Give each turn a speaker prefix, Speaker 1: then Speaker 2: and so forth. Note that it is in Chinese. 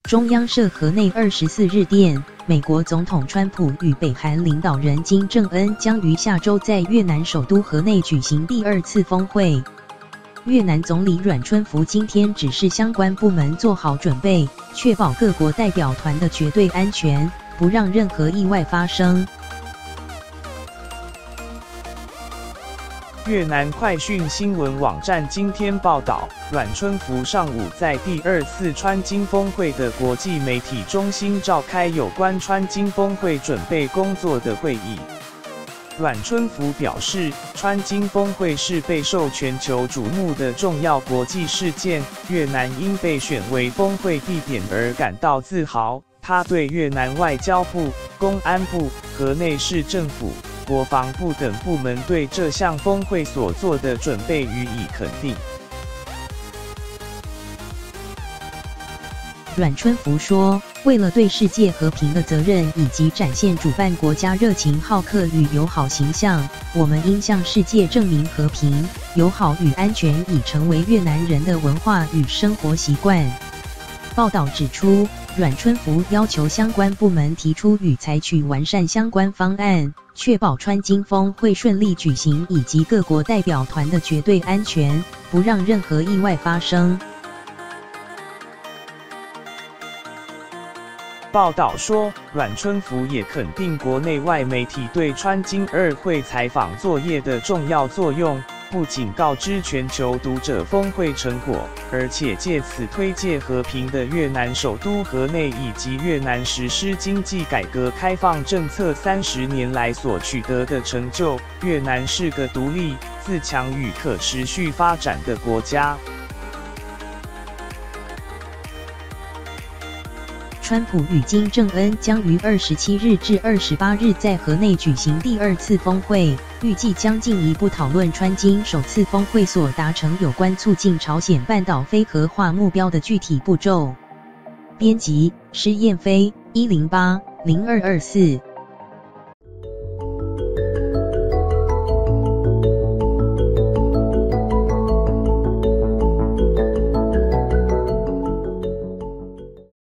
Speaker 1: 中央社河内24日电，美国总统川普与北韩领导人金正恩将于下周在越南首都河内举行第2次峰会。越南总理阮春福今天指示相关部门做好准备，确保各国代表团的绝对安全，不让任何意外发生。
Speaker 2: 越南快讯新闻网站今天报道，阮春福上午在第2次川金峰会的国际媒体中心召开有关川金峰会准备工作的会议。阮春福表示，川金峰会是备受全球瞩目的重要国际事件，越南因被选为峰会地点而感到自豪。他对越南外交部、公安部、河内市政府、国防部等部门对这项峰会所做的准备予以肯定。
Speaker 1: 阮春福说，为了对世界和平的责任以及展现主办国家热情好客与友好形象，我们应向世界证明和平、友好与安全已成为越南人的文化与生活习惯。报道指出，阮春福要求相关部门提出与采取完善相关方案，确保川金峰会顺利举行以及各国代表团的绝对安全，不让任何意外发生。
Speaker 2: 报道说，阮春福也肯定国内外媒体对川金2会采访作业的重要作用，不仅告知全球读者峰会成果，而且借此推介和平的越南首都河内以及越南实施经济改革开放政策30年来所取得的成就。越南是个独立、自强与可持续发展的国家。
Speaker 1: 川普与金正恩将于27日至28日在河内举行第2次峰会，预计将进一步讨论川金首次峰会所达成有关促进朝鲜半岛非核化目标的具体步骤。编辑：施燕飞，108-0224。